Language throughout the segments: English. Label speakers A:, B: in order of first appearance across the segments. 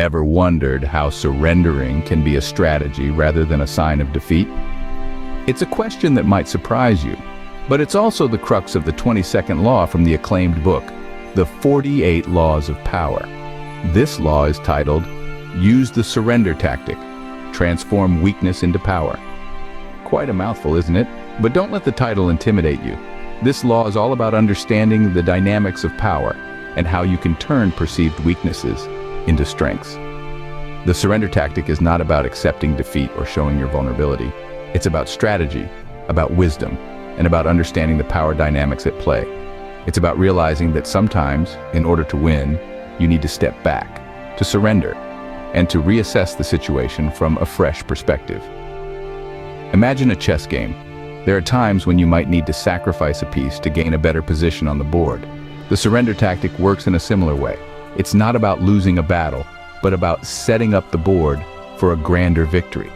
A: Ever wondered how surrendering can be a strategy rather than a sign of defeat? It's a question that might surprise you, but it's also the crux of the 22nd law from the acclaimed book, The 48 Laws of Power. This law is titled, Use the Surrender Tactic, Transform Weakness into Power. Quite a mouthful, isn't it? But don't let the title intimidate you. This law is all about understanding the dynamics of power and how you can turn perceived weaknesses into strengths. The surrender tactic is not about accepting defeat or showing your vulnerability. It's about strategy, about wisdom, and about understanding the power dynamics at play. It's about realizing that sometimes, in order to win, you need to step back, to surrender, and to reassess the situation from a fresh perspective. Imagine a chess game. There are times when you might need to sacrifice a piece to gain a better position on the board. The surrender tactic works in a similar way. It's not about losing a battle, but about setting up the board for a grander victory.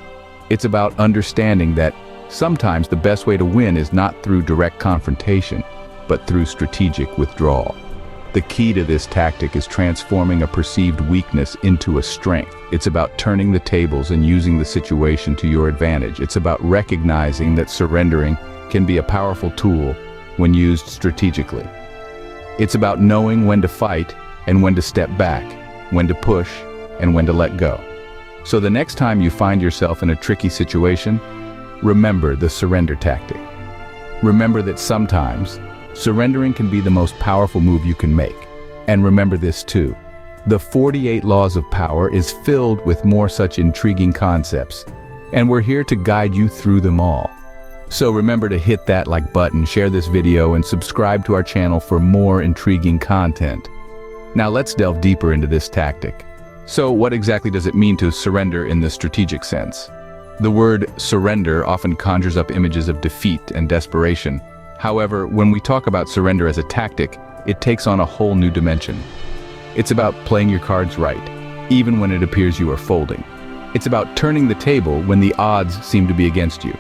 A: It's about understanding that sometimes the best way to win is not through direct confrontation, but through strategic withdrawal. The key to this tactic is transforming a perceived weakness into a strength. It's about turning the tables and using the situation to your advantage. It's about recognizing that surrendering can be a powerful tool when used strategically. It's about knowing when to fight and when to step back, when to push and when to let go. So the next time you find yourself in a tricky situation, remember the surrender tactic. Remember that sometimes surrendering can be the most powerful move you can make. And remember this too. The 48 Laws of Power is filled with more such intriguing concepts, and we're here to guide you through them all. So remember to hit that like button, share this video, and subscribe to our channel for more intriguing content. Now let's delve deeper into this tactic. So what exactly does it mean to surrender in the strategic sense? The word surrender often conjures up images of defeat and desperation. However, when we talk about surrender as a tactic, it takes on a whole new dimension. It's about playing your cards right, even when it appears you are folding. It's about turning the table when the odds seem to be against you.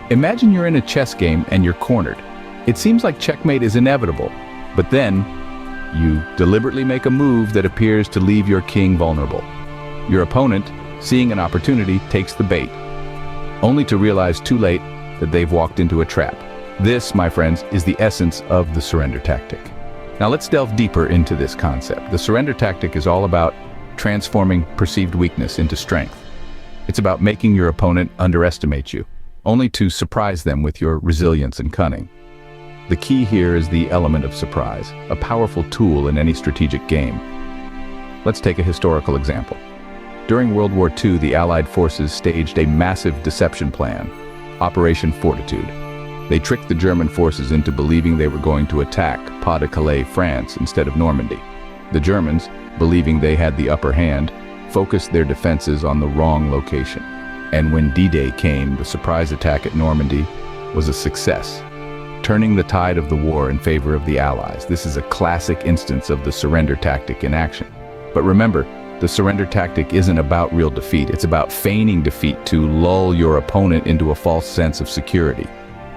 A: Imagine you're in a chess game and you're cornered. It seems like checkmate is inevitable, but then you deliberately make a move that appears to leave your king vulnerable. Your opponent, seeing an opportunity, takes the bait, only to realize too late that they've walked into a trap. This, my friends, is the essence of the surrender tactic. Now let's delve deeper into this concept. The surrender tactic is all about transforming perceived weakness into strength. It's about making your opponent underestimate you, only to surprise them with your resilience and cunning. The key here is the element of surprise, a powerful tool in any strategic game. Let's take a historical example. During World War II, the Allied forces staged a massive deception plan, Operation Fortitude. They tricked the German forces into believing they were going to attack Pas-de-Calais, France, instead of Normandy. The Germans, believing they had the upper hand, focused their defenses on the wrong location. And when D-Day came, the surprise attack at Normandy was a success, turning the tide of the war in favor of the Allies. This is a classic instance of the surrender tactic in action. But remember, the surrender tactic isn't about real defeat. It's about feigning defeat to lull your opponent into a false sense of security.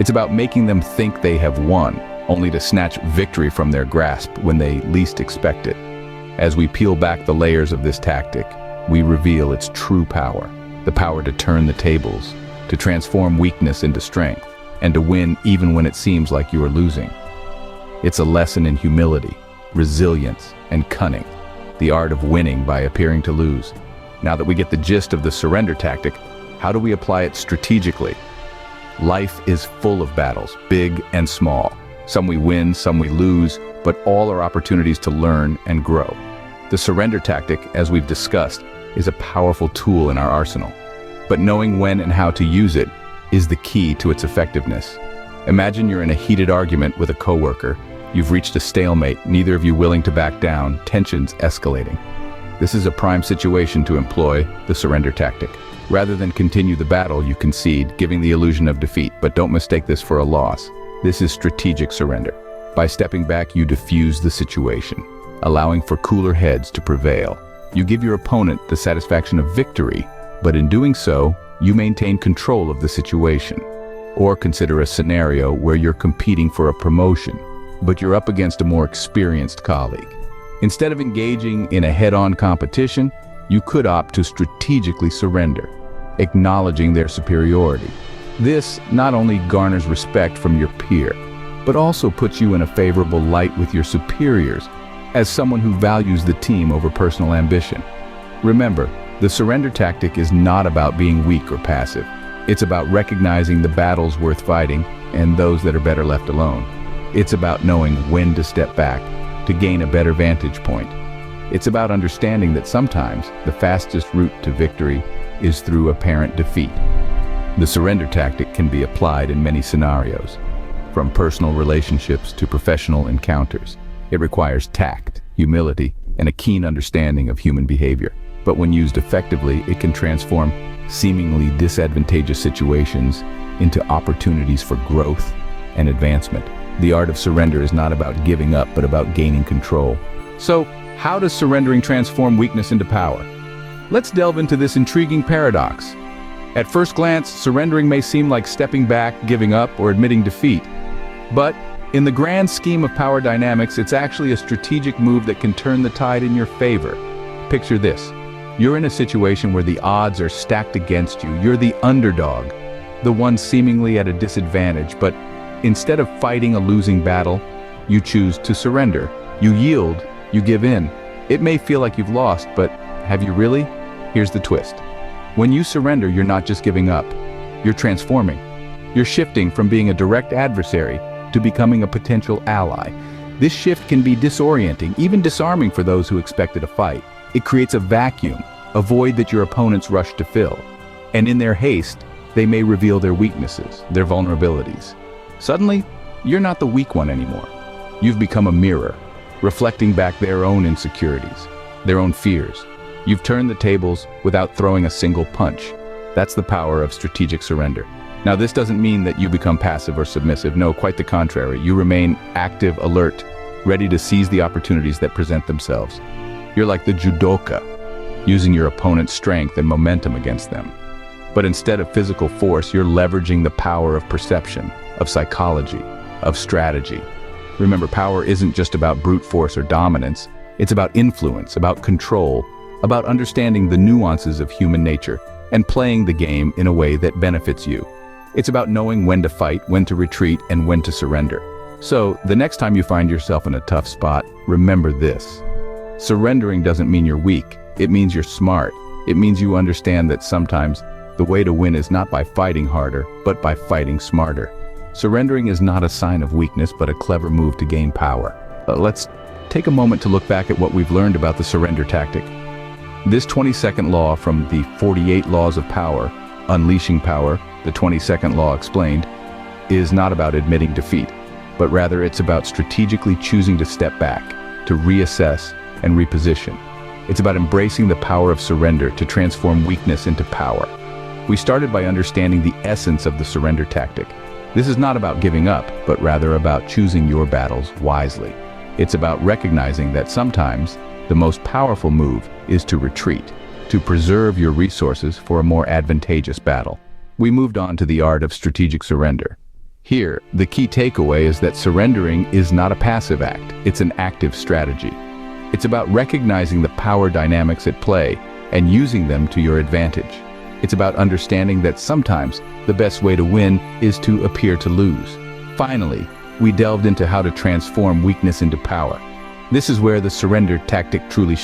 A: It's about making them think they have won, only to snatch victory from their grasp when they least expect it. As we peel back the layers of this tactic, we reveal its true power, the power to turn the tables, to transform weakness into strength, and to win even when it seems like you are losing. It's a lesson in humility, resilience, and cunning, the art of winning by appearing to lose. Now that we get the gist of the surrender tactic, how do we apply it strategically? Life is full of battles, big and small. Some we win, some we lose, but all are opportunities to learn and grow. The surrender tactic, as we've discussed, is a powerful tool in our arsenal. But knowing when and how to use it is the key to its effectiveness. Imagine you're in a heated argument with a coworker. You've reached a stalemate, neither of you willing to back down, tensions escalating. This is a prime situation to employ the surrender tactic. Rather than continue the battle, you concede, giving the illusion of defeat. But don't mistake this for a loss. This is strategic surrender. By stepping back, you diffuse the situation, allowing for cooler heads to prevail. You give your opponent the satisfaction of victory, but in doing so, you maintain control of the situation. Or consider a scenario where you're competing for a promotion, but you're up against a more experienced colleague. Instead of engaging in a head-on competition, you could opt to strategically surrender, acknowledging their superiority. This not only garners respect from your peer, but also puts you in a favorable light with your superiors as someone who values the team over personal ambition. Remember, the surrender tactic is not about being weak or passive. It's about recognizing the battles worth fighting and those that are better left alone. It's about knowing when to step back to gain a better vantage point. It's about understanding that sometimes the fastest route to victory is through apparent defeat. The surrender tactic can be applied in many scenarios, from personal relationships to professional encounters. It requires tact, humility, and a keen understanding of human behavior. But when used effectively, it can transform seemingly disadvantageous situations into opportunities for growth and advancement. The art of surrender is not about giving up, but about gaining control. So, how does surrendering transform weakness into power? Let's delve into this intriguing paradox. At first glance, surrendering may seem like stepping back, giving up, or admitting defeat. But in the grand scheme of power dynamics, it's actually a strategic move that can turn the tide in your favor. Picture this. You're in a situation where the odds are stacked against you. You're the underdog, the one seemingly at a disadvantage, but instead of fighting a losing battle, you choose to surrender. You yield, you give in. It may feel like you've lost, but have you really? Here's the twist. When you surrender, you're not just giving up. You're transforming. You're shifting from being a direct adversary to becoming a potential ally. This shift can be disorienting, even disarming for those who expected a fight. It creates a vacuum, a void that your opponents rush to fill. And in their haste, they may reveal their weaknesses, their vulnerabilities. Suddenly, you're not the weak one anymore. You've become a mirror, reflecting back their own insecurities, their own fears. You've turned the tables without throwing a single punch. That's the power of strategic surrender. Now, this doesn't mean that you become passive or submissive. No, quite the contrary. You remain active, alert, ready to seize the opportunities that present themselves. You're like the judoka, using your opponent's strength and momentum against them. But instead of physical force, you're leveraging the power of perception, of psychology, of strategy. Remember, power isn't just about brute force or dominance. It's about influence, about control, about understanding the nuances of human nature and playing the game in a way that benefits you. It's about knowing when to fight, when to retreat, and when to surrender. So, the next time you find yourself in a tough spot, remember this. Surrendering doesn't mean you're weak. It means you're smart. It means you understand that sometimes the way to win is not by fighting harder, but by fighting smarter. Surrendering is not a sign of weakness, but a clever move to gain power. Let's take a moment to look back at what we've learned about the surrender tactic. This 22nd law from the 48 laws of power, unleashing power, the 22nd law explained, is not about admitting defeat, but rather it's about strategically choosing to step back, to reassess and reposition. It's about embracing the power of surrender to transform weakness into power. We started by understanding the essence of the surrender tactic. This is not about giving up, but rather about choosing your battles wisely. It's about recognizing that sometimes the most powerful move is to retreat, to preserve your resources for a more advantageous battle. We moved on to the art of strategic surrender. Here, the key takeaway is that surrendering is not a passive act, it's an active strategy. It's about recognizing the power dynamics at play and using them to your advantage. It's about understanding that sometimes the best way to win is to appear to lose. Finally, we delved into how to transform weakness into power. This is where the surrender tactic truly